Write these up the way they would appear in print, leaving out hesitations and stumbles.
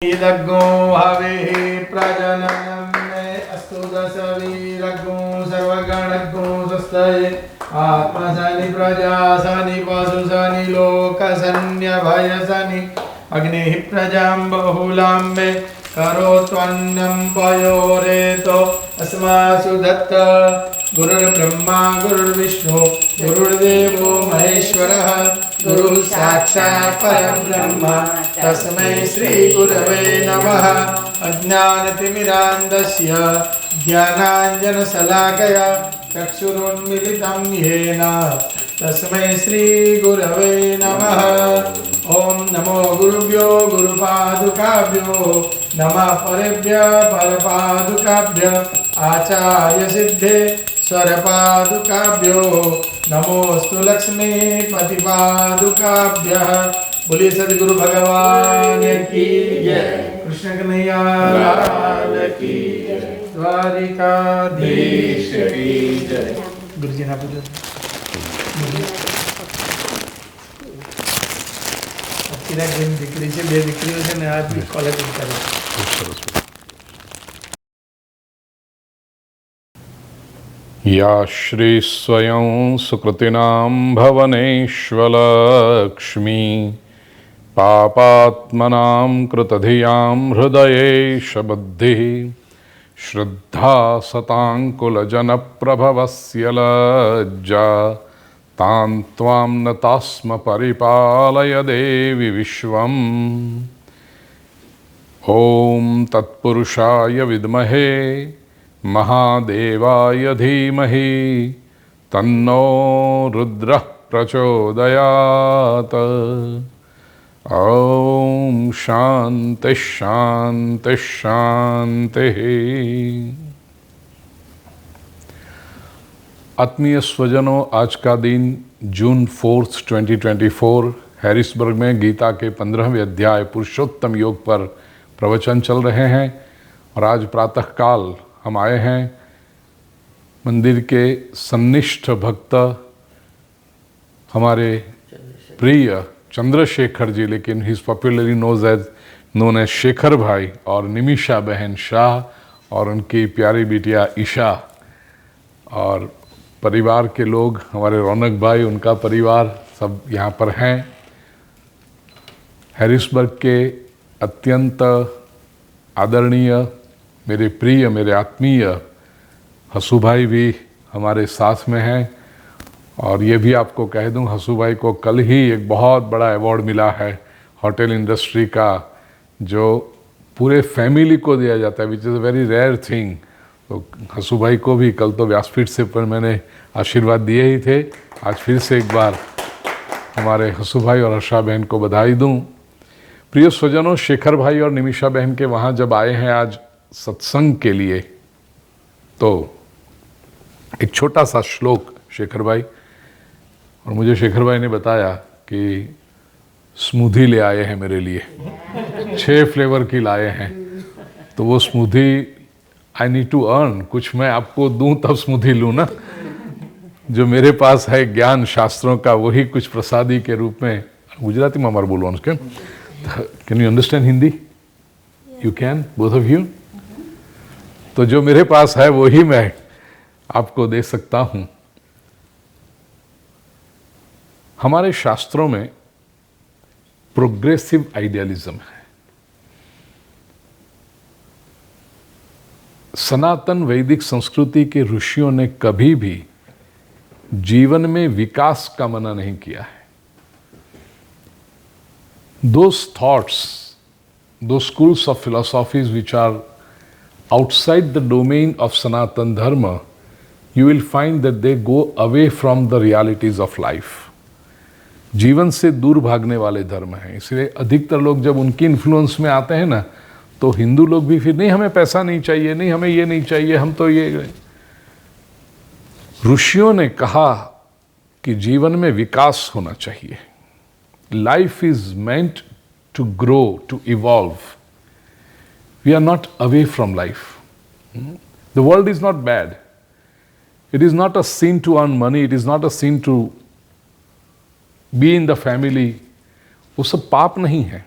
वीरग्गो हविः प्रजननं मे अस्तु दशवीरग्गो सर्वगणग्गो स्वस्ति आत्मसनि प्रजासनि पशुसनि लोकसन्यभयसनि अग्निः प्रजां बहुलां मे करोत्वन्नं पयोरेतो अस्मासु दत्त गुरुर्ब्रह्मा गुरुर्विष्णु गुरुर्देवो महेश्वरः गुरुः साक्षात् परं ब्रह्म तस्मै श्री गुरवे नमः। अज्ञानतिमिरान्धस्य ज्ञानाञ्जनशलाकया चक्षुरुन्मिलितं येन तस्मै श्री गुरवे नमः। ओम नमो गुरुभ्यो गुरुपादुकाभ्यो नमः परेभ्यः परपादुकाभ्यः आचार्य सिद्धे स्वरपादुकाभ्यो नमोस्तु लक्ष्मीपतिपादुकाभ्यः। बोलिए सद्गुरु भगवान की जय, कृष्ण कन्हैया लाल की जय, द्वारिकाधीश की जय। गुरुजी ना पूछो દીકરી છે, બે દીકરીઓ છે ને આ બી કોલેજ કરે. या श्री स्वयं सुकृतिनां भवनेष्वलक्ष्मी पापात्मनां कृतधियां हृदयेश बुद्धिः श्रद्धा सताङ्कुलजनप्रभवस्य लज्जा तां त्वां न तास्म परिपालय देवि विश्वम्। ॐ तत्पुरुषाय विद्महे महादेवाय धीमहि तन्नो रुद्रः प्रचोदयात्। ॐ शान्ति शान्ति शान्तिः। आत्मीय स्वजनों, आज का दिन जून 4, 2024 हैरिसबर्ग में गीता के 15वें अध्याय पुरुषोत्तम योग पर प्रवचन चल रहे हैं और आज प्रातःकाल हम आए हैं मंदिर के सन्निष्ठ भक्त हमारे प्रिय चंद्रशेखर जी, लेकिन he is popularly known as Shekhar भाई, और निमिषा बहन शाह और उनकी प्यारी बिटिया ईशा और परिवार के लोग, हमारे रौनक भाई, उनका परिवार सब यहाँ पर हैं। हैरिसबर्ग के अत्यंत आदरणीय मेरे प्रिय, मेरे आत्मीय हसू भाई भी हमारे साथ में हैं। और ये भी आपको कह दूं, हसू भाई को कल ही एक बहुत बड़ा अवार्ड मिला है होटल इंडस्ट्री का, जो पूरे फैमिली को दिया जाता है, which is a very rare thing. तो हसू भाई को भी कल तो व्यासपीठ से पर मैंने आशीर्वाद दिए ही थे, आज फिर से एक बार हमारे हसू भाई और हर्षा बहन को बधाई दूं। प्रिय स्वजनों, शेखर भाई और निमिषा बहन के वहाँ जब आए हैं आज सत्संग के लिए, तो एक छोटा सा श्लोक शेखर भाई और मुझे शेखर भाई ने बताया कि स्मूदी ले आए हैं मेरे लिए, 6 फ्लेवर की लाए हैं। तो वो smoothie I need to earn, कुछ मैं आपको दूं तब स्मूदी लूँ ना। जो मेरे पास है ज्ञान शास्त्रों का, वही कुछ प्रसादी के रूप में। गुजराती में हमारे बोलो उसके, can you understand Hindi? You can, both of you. तो जो मेरे पास है वही मैं आपको दे सकता हूं। हमारे शास्त्रों में प्रोग्रेसिव आइडियलिज्म है। सनातन वैदिक संस्कृति के ऋषियों ने कभी भी जीवन में विकास का मना नहीं किया है। Those thoughts, those schools of philosophies which are outside the domain of Sanatan Dharma, you will find that they go away from the realities of life. जीवन से दूर भागने वाले धर्म हैं। इसलिए अधिकतर लोग जब उनकी इन्फ्लुएंस में आते हैं ना, तो हिंदू लोग भी फिर नहीं, हमें पैसा नहीं चाहिए, नहीं हमें ये नहीं चाहिए, हम तो ये। ऋषियों ने कहा कि जीवन में विकास होना चाहिए। Life is meant to grow, to evolve. We are not away from life. The world is not bad. It is not a sin to earn money. It is not a sin to be in the family. वो सब पाप नहीं है।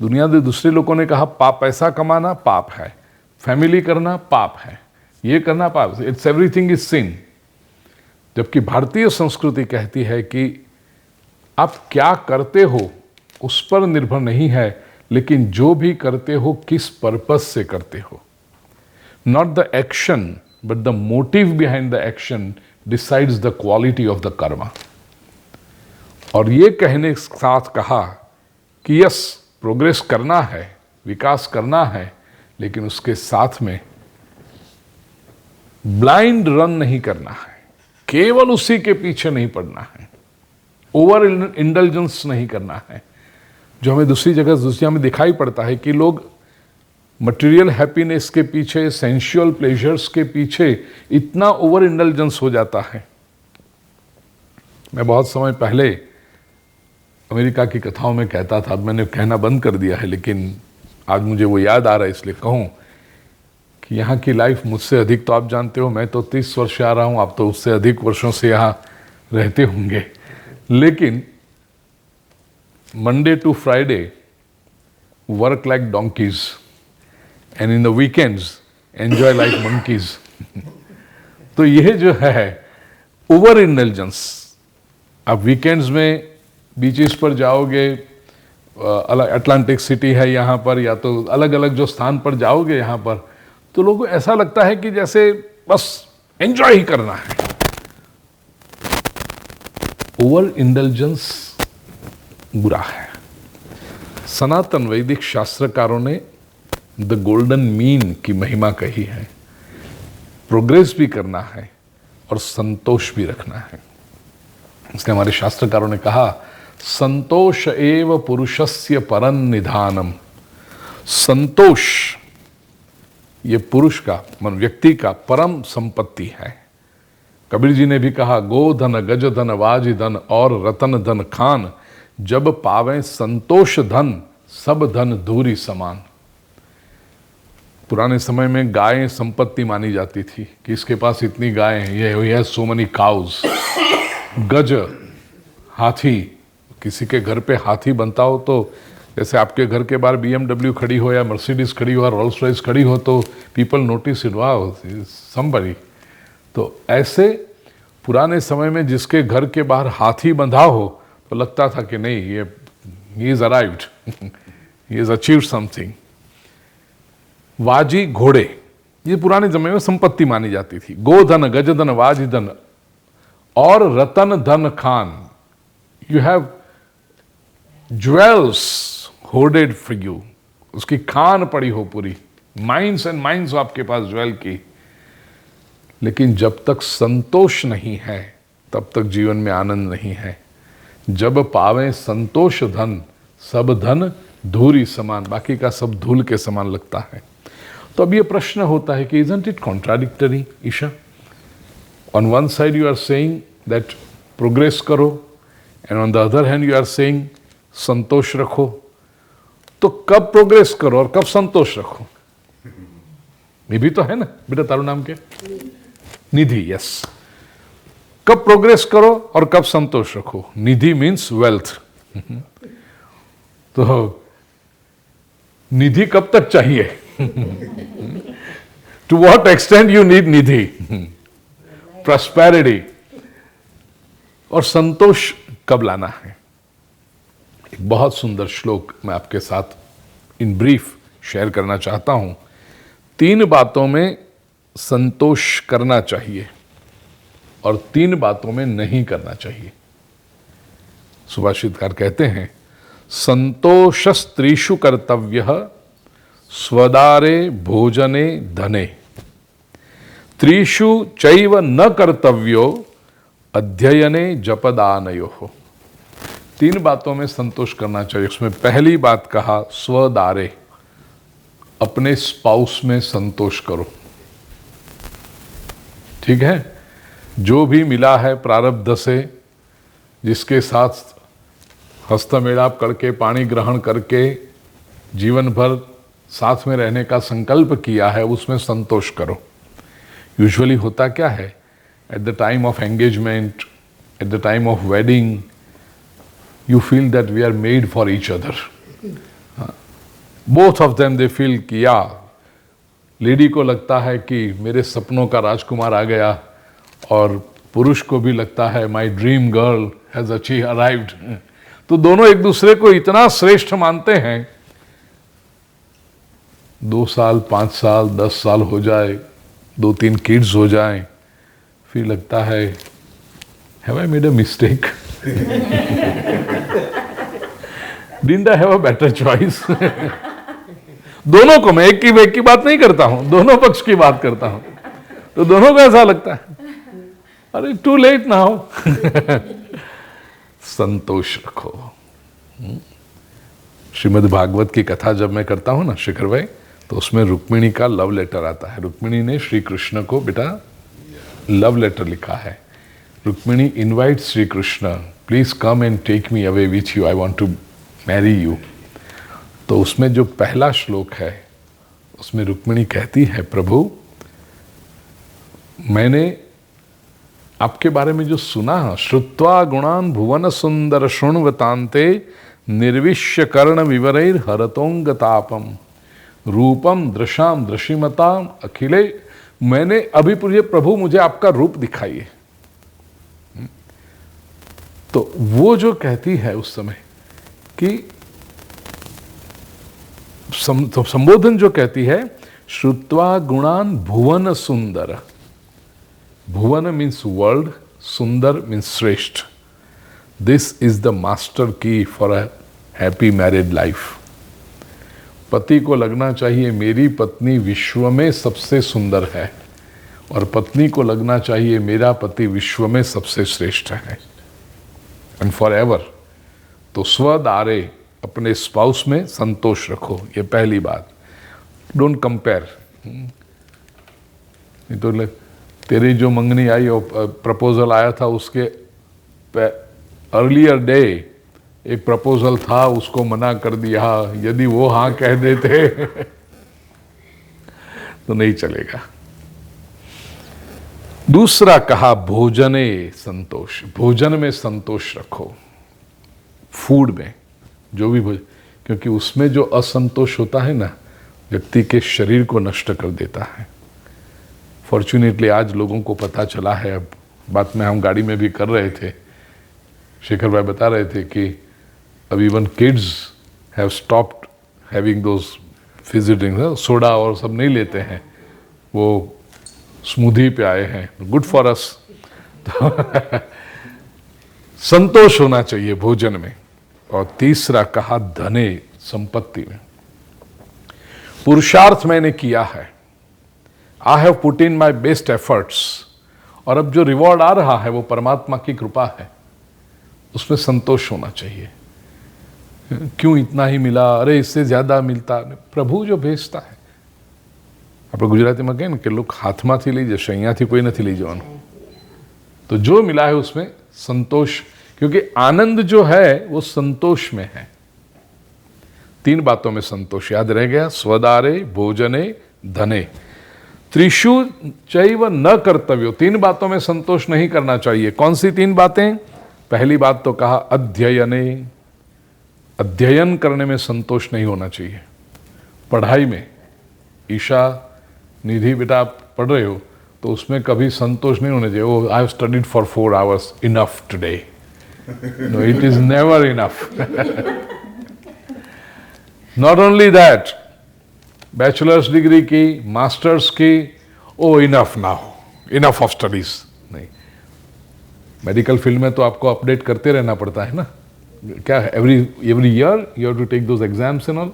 दुनिया के दूसरे लोगों ने कहा पाप, पैसा कमाना पाप है, फैमिली करना पाप है, ये करना पाप, इट्स एवरीथिंग इज सिन। जबकि भारतीय संस्कृति कहती है कि आप क्या करते हो उस पर निर्भर नहीं है, लेकिन जो भी करते हो किस पर्पस से करते हो। Not the action but the motive behind the action decides the quality of the Karma. और ये कहने के साथ कहा कि यस, प्रोग्रेस करना है, विकास करना है, लेकिन उसके साथ में ब्लाइंड रन नहीं करना है, केवल उसी के पीछे नहीं पड़ना है, ओवर इंडल्जेंस नहीं करना है, जो हमें दूसरी जगह दुनिया में दिखाई पड़ता है कि लोग मटेरियल हैप्पीनेस के पीछे, सेंशुअल प्लेजर्स के पीछे इतना ओवर इंडल्जेंस हो जाता है। मैं बहुत समय पहले अमेरिका की कथाओं में कहता था, अब मैंने कहना बंद कर दिया है, लेकिन आज मुझे वो याद आ रहा है इसलिए कहूँ कि यहाँ की लाइफ मुझसे अधिक तो आप जानते हो, मैं तो 30 वर्ष से आ रहा हूँ, आप तो उससे अधिक वर्षों से यहाँ रहते होंगे, लेकिन Monday to Friday work like donkeys and in the weekends enjoy like monkeys. तो यह जो है ओवर इंडल्जेंस, आप वीकेंड्स में बीचेस पर जाओगे, अलग अटलांटिक सिटी है यहाँ पर, या तो अलग अलग जो स्थान पर जाओगे यहाँ पर, तो लोगों को ऐसा लगता है कि जैसे बस एंजॉय ही करना है। ओवर इंडल्जेंस बुरा है। सनातन वैदिक शास्त्रकारों ने द गोल्डन मीन की महिमा कही है। प्रोग्रेस भी करना है और संतोष भी रखना है। इसलिए हमारे शास्त्रकारों ने कहा, संतोष एव पुरुषस्य परम निधानम। संतोष ये पुरुष का, मन व्यक्ति का परम संपत्ति है। कबीर जी ने भी कहा, गोधन गज धन वाज धन और रतन धन खान, जब पावे संतोष धन सब धन धूरी समान। पुराने समय में गायें संपत्ति मानी जाती थी कि इसके पास इतनी गायें हैं, ये है सो मेनी काउज। गज हाथी, किसी के घर पे हाथी बनता हो तो जैसे आपके घर के बाहर BMW खड़ी हो या मर्सिडीज खड़ी हो या रोल्स रॉयस खड़ी हो तो people notice it, wow somebody. तो ऐसे पुराने समय में जिसके घर के बाहर हाथी बंधा हो तो लगता था कि नहीं, ये he is arrived, he is achieved something. वाजी घोड़े, ये पुराने समय में संपत्ति मानी जाती थी। गोधन गजधन वाजी धन और रतन धन खान, you have jewels hoarded for you, उसकी खान पड़ी हो पूरी, माइंस एंड माइंस हो आपके पास ज्वेल की। लेकिन जब तक संतोष नहीं है तब तक जीवन में आनंद नहीं है। जब पावे संतोष धन सब धन धूरी समान, बाकी का सब धूल के समान लगता है। तो अब ये प्रश्न होता है कि isn't it contradictory Isha? On one side you are saying that progress करो and on the other hand you are saying संतोष रखो। तो कब प्रोग्रेस करो और कब संतोष रखो? ये भी तो है ना बेटा, तारू नाम के निधि, यस। कब प्रोग्रेस करो और कब संतोष रखो? निधि मीन्स वेल्थ। तो निधि कब तक चाहिए? To what extent you need निधि? प्रॉस्पेरिटी। और संतोष कब लाना है? एक बहुत सुंदर श्लोक मैं आपके साथ इन ब्रीफ शेयर करना चाहता हूं। 3 बातों में संतोष करना चाहिए और 3 बातों में नहीं करना चाहिए। सुभाषितकार कहते हैं, संतोषस्त्रीषु कर्तव्यः स्वदारे भोजने धने, त्रिषु चैव न कर्तव्यो अध्ययने जपदानयोः। 3 बातों में संतोष करना चाहिए। उसमें पहली बात कहा स्वदारे, अपने स्पाउस में संतोष करो। ठीक है, जो भी मिला है प्रारब्ध से, जिसके साथ हस्तमेलाप करके, पाणी ग्रहण करके जीवन भर साथ में रहने का संकल्प किया है, उसमें संतोष करो। यूजुअली होता क्या है, at the time of engagement, at the time of wedding, you feel that we are made for each other. Both of them they feel कि या लेडी को लगता है कि मेरे सपनों का राजकुमार आ गया, और पुरुष को भी लगता है my dream girl has arrived. तो दोनों एक दूसरे को इतना श्रेष्ठ मानते हैं। 2 साल, 5 साल, 10 साल हो जाए, 2-3 किड्स हो जाएं, फिर लगता है have I made a mistake, didn't I have a better choice. दोनों को, मैं एक की बात नहीं करता हूं, दोनों पक्ष की बात करता हूं। तो दोनों को ऐसा लगता है अरे टू लेट नाउ। संतोष रखो। श्रीमद् भागवत की कथा जब मैं करता हूं ना शिखर भाई, तो उसमें रुक्मिणी का लव लेटर आता है। रुक्मिणी ने श्री कृष्ण को बेटा लव लेटर लिखा है। Rukmini invite Shri Krishna, please come and take me away with you, I want to marry you. तो उसमें जो पहला श्लोक है उसमें रुक्मिणी कहती है, प्रभु मैंने आपके बारे में जो सुना, श्रुत्वा गुणान भुवन सुंदर शृण्वतान्ते निर्विश्य कर्ण विवरैर हरतोंगतापम रूपम दृशाम दृशिमताम अखिले। मैंने अभी पूछे प्रभु मुझे आपका रूप दिखाइए। तो वो जो कहती है उस समय कि संबोधन जो कहती है, श्रुत्वा गुणान भुवन सुंदर। भुवन मीन्स वर्ल्ड, सुंदर मीन्स श्रेष्ठ। दिस इज द मास्टर की for a happy married life. पति को लगना चाहिए मेरी पत्नी विश्व में सबसे सुंदर है, और पत्नी को लगना चाहिए मेरा पति विश्व में सबसे श्रेष्ठ है, एंड फॉर एवर। तो स्वदारे अपने स्पाउस में संतोष रखो, ये पहली बात। Don't compare. तो तेरी जो मंगनी आई और प्रपोजल आया था, उसके अर्लियर डे एक प्रपोजल था, उसको मना कर दिया। यदि वो हाँ कह देते तो नहीं चलेगा। दूसरा कहा भोजने संतोष। भोजन में संतोष रखो, फूड में जो भी भोजन, क्योंकि उसमें जो असंतोष होता है ना, व्यक्ति के शरीर को नष्ट कर देता है। फॉर्चुनेटली आज लोगों को पता चला है, अब बात में हम गाड़ी में भी कर रहे थे, शेखर भाई बता रहे थे कि अब even kids have stopped having those Fiji drinks, soda और सब नहीं लेते हैं, वो स्मूदी पे आए हैं। Good for us. संतोष होना चाहिए भोजन में। और तीसरा कहा धने, संपत्ति में। पुरुषार्थ मैंने किया है, I have put in my best efforts, और अब जो रिवॉर्ड आ रहा है वो परमात्मा की कृपा है, उसमें संतोष होना चाहिए। क्यों इतना ही मिला, अरे इससे ज्यादा मिलता, प्रभु जो भेजता है। આપણે ગુજરાતીમાં કહીએ ને કે लोग હાથમાંથી લઈ જશે, અહીંયાથી કોઈ નથી લઈ જવાનું। तो जो मिला है उसमें संतोष, क्योंकि आनंद जो है वो संतोष में है। 3 बातों में संतोष याद रह गया, स्वदारे, भोजने, धने। त्रिषु चैव न कर्तव्यो, 3 बातों में संतोष नहीं करना चाहिए। कौन सी 3 बातें? पहली बात तो कहा अध्ययने, अध्ययन करने में संतोष नहीं होना चाहिए। पढ़ाई में, ईशा निधि बेटा आप पढ़ रहे हो तो उसमें कभी संतोष नहीं होना चाहिए। वो I have studied for 4 hours, enough today. No, it is never enough. Not only that, bachelor's degree की, मास्टर्स की, oh enough now, enough of studies नहीं। मेडिकल फील्ड में तो आपको अपडेट करते रहना पड़ता है ना, क्या every year you have to take those exams and all.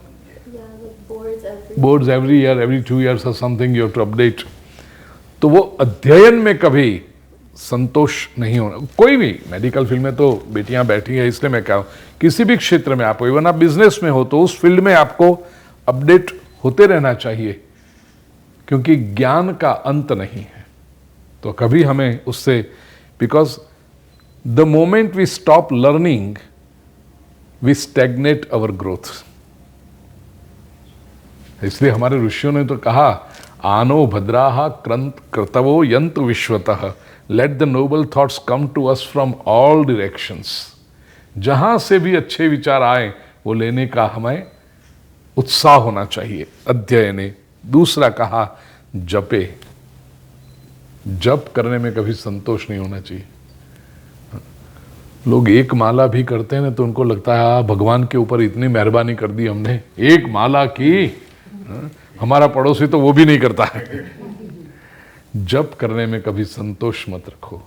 Boards every year, every 2 years और something you have to update. तो वो अध्ययन में कभी संतोष नहीं होना। कोई भी मेडिकल फील्ड में तो बेटियां बैठी हैं, इसलिए मैं कह रहा हूं, किसी भी क्षेत्र में आप, इवन आप बिजनेस में हो तो उस फील्ड में आपको अपडेट होते रहना चाहिए, क्योंकि ज्ञान का अंत नहीं है। तो कभी हमें उससे, because the moment we stop learning we stagnate our growth. इसलिए हमारे ऋषियों ने तो कहा, आनो भद्राः कृतवो यन्तु विश्वतः, let the noble thoughts come to us from all directions. जहां से भी अच्छे विचार आए वो लेने का हमें उत्साह होना चाहिए अध्ययने। दूसरा कहा जपे, जप करने में कभी संतोष नहीं होना चाहिए। लोग एक माला भी करते हैं ना तो उनको लगता है भगवान के ऊपर इतनी मेहरबानी कर दी हमने, एक माला की। हमारा पड़ोसी तो वो भी नहीं करता है। जप करने में कभी संतोष मत रखो।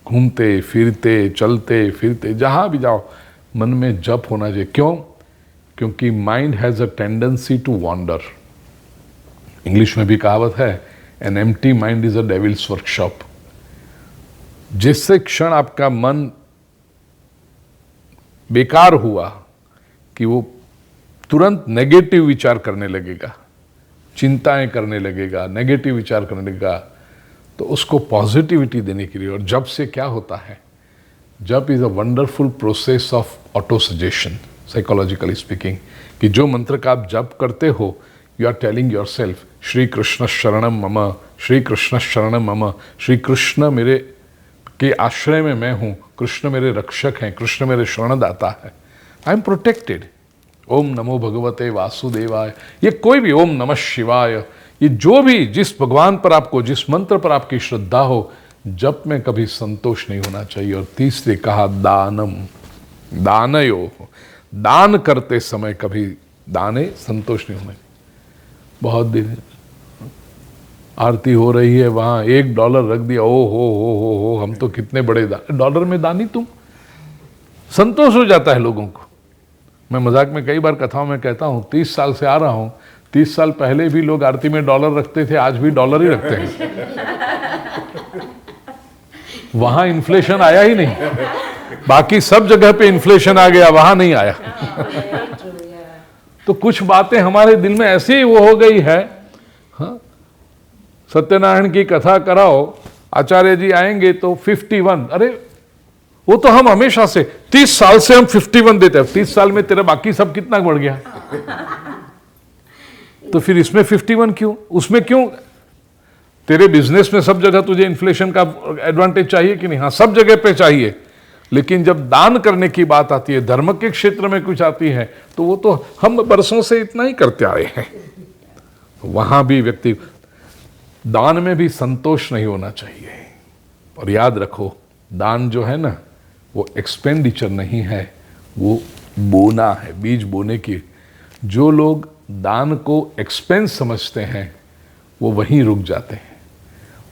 घूमते फिरते चलते फिरते जहां भी जाओ मन में जप होना चाहिए। क्यों? क्योंकि mind has a tendency to wander. English में भी कहावत है, an empty mind is a devil's workshop. जिससे क्षण आपका मन बेकार हुआ कि वो तुरंत नेगेटिव विचार करने लगेगा, चिंताएं करने लगेगा, नेगेटिव विचार करने लगेगा, तो उसको पॉजिटिविटी देने के लिए। और जप से क्या होता है? जप is a wonderful process of auto suggestion, psychologically speaking, कि जो मंत्र का आप जप करते हो, you are telling yourself Shri Krishna शरणम मम, श्री कृष्ण शरणम मम। श्री कृष्ण मेरे के आश्रय में मैं हूं, कृष्ण मेरे रक्षक हैं, कृष्ण मेरे शरणदाता है, आई एम प्रोटेक्टेड। ओम नमो भगवते वासुदेवाय, ये कोई भी, ओम नमः शिवाय, ये जो भी, जिस भगवान पर आपको, जिस मंत्र पर आपकी श्रद्धा हो, जप में कभी संतोष नहीं होना चाहिए। और तीसरे कहा दानम, दानयो, दान करते समय कभी दाने संतोष नहीं होना चाहिए। बहुत दिन आरती हो रही है, वहां $1 रख दिया, ओ हो, हम तो कितने बड़े डॉलर में दानी तुम। संतोष हो जाता है लोगों को। मैं मजाक में कई बार कथाओं में कहता हूं, 30 साल से आ रहा हूं, 30 साल पहले भी लोग आरती में $1 रखते थे, आज भी $1 ही रखते हैं। वहां इन्फ्लेशन आया ही नहीं, बाकी सब जगह पे इन्फ्लेशन आ गया, वहां नहीं आया। तो कुछ बातें हमारे दिल में ऐसे ही वो हो गई है। हाँ? सत्यनारायण की कथा कराओ, आचार्य जी आएंगे तो 51, अरे वो तो हम हमेशा से 30 साल से हम 51 देते हैं, 30 साल में तेरा बाकी सब कितना बढ़ गया? तो फिर इसमें 51 क्यों, उसमें क्यों? तेरे बिजनेस में सब जगह तुझे इन्फ्लेशन का एडवांटेज चाहिए कि नहीं? हाँ, सब जगह पे चाहिए, लेकिन जब दान करने की बात आती है, धर्म के क्षेत्र में कुछ आती है, तो वो तो हम बरसों से इतना ही करते आ रहे हैं। वहां भी व्यक्ति, दान में भी संतोष नहीं होना चाहिए। और याद रखो, दान जो है ना, वो एक्सपेंडिचर नहीं है, वो बोना है, बीज बोने की। जो लोग दान को एक्सपेंस समझते हैं वो वहीं रुक जाते हैं,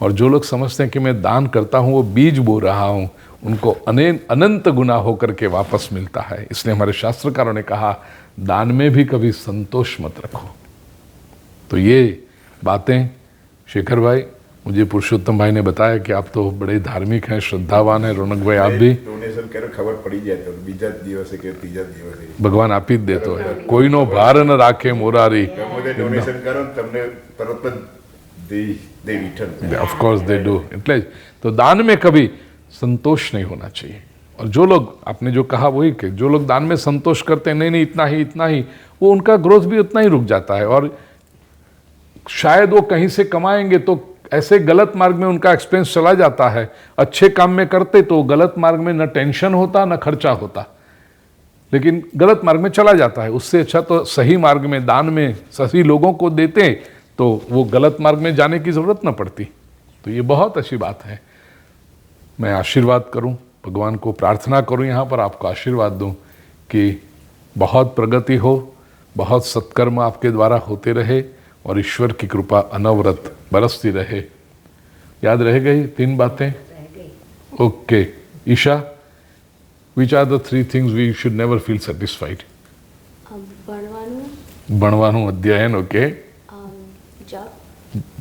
और जो लोग समझते हैं कि मैं दान करता हूं, वो बीज बो रहा हूं, उनको अनंत गुना होकर के वापस मिलता है। इसलिए हमारे शास्त्रकारों ने कहा, दान में भी कभी संतोष मत रखो। तो ये बातें शेखर भाई, मुझे पुरुषोत्तम भाई ने बताया कि आप तो बड़े धार्मिक हैं, श्रद्धावान हैं। रौनक भाई आप भी डोनेशन करे खबर पड़ी जाए तो बीजा दिवसे के तीजा दिवसे भगवान आप ही दे तो है, कोई नो भार न राखे मोरारी। मुझे डोनेशन करो तमने तरत they return, of course they do. એટલે तो दान में कभी संतोष नहीं होना चाहिए। और जो लोग, आपने जो कहा वही कि जो लोग दान में संतोष करते हैं, नहीं इतना ही, वो उनका ग्रोथ भी उतना ही रुक जाता है। और शायद वो कहीं से कमाएंगे तो ऐसे गलत मार्ग में उनका एक्सपेंस चला जाता है। अच्छे काम में करते तो गलत मार्ग में न टेंशन होता न खर्चा होता, लेकिन गलत मार्ग में चला जाता है। उससे अच्छा तो सही मार्ग में, दान में सही लोगों को देते तो वो गलत मार्ग में जाने की जरूरत न पड़ती। तो ये बहुत अच्छी बात है। मैं आशीर्वाद करूं, भगवान को प्रार्थना करूं, यहाँ पर आपको आशीर्वाद दूं कि बहुत प्रगति हो, बहुत सत्कर्म आपके द्वारा होते रहे, और ईश्वर की कृपा अनवरत बरसती रहे। याद रह गई 3 बातें? Okay Isha, which are the 3 things we should never feel satisfied? भणवानुं, अध्ययन, ओके,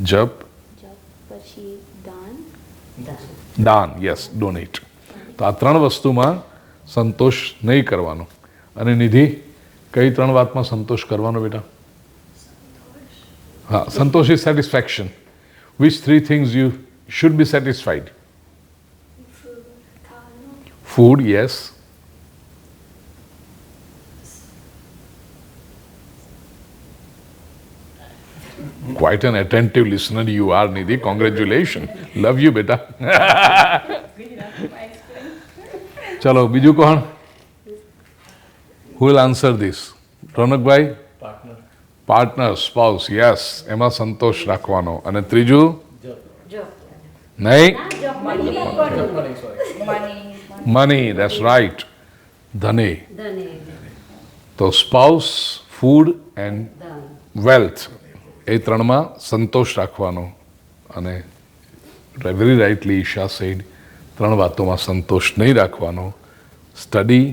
जप, પછી દાન, યસ, ડોનેટ। તો આ 3 વસ્તુમાં સંતોષ નહીં કરવાનો। અને નિધિ, કઈ 3 વાતમાં સંતોષ કરવાનો બેટા? हाँ, संतोष is satisfaction. Which 3 things you should be satisfied? Food, yes. Quite an attentive listener you are, Nidhi. Congratulations. Love you, beta. चलो बीजू कौन? Who will answer this? रौनक भाई? પાર્ટનર સ્પાઉસ યસ એમાં સંતોષ રાખવાનો. અને ત્રીજું નહીં મની ધેટ્સ રાઈટ ધને. તો સ્પાઉસ ફૂડ એન્ડ વેલ્થ એ ત્રણમાં સંતોષ રાખવાનો. અને વેરી રાઇટલી ઈશા સેડ 3 વાતોમાં સંતોષ નહીં રાખવાનો. સ્ટડી,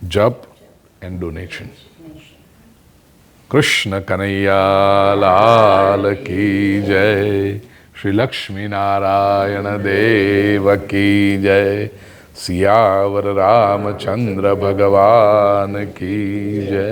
જપ એન્ડ ડોનેશન. કૃષ્ણ કનૈયા લાલ કી જય. શ્રી લક્ષ્મી નારાયણ દેવ કી જય. સિયાવર રામચંદ્ર ભગવાન કી જય.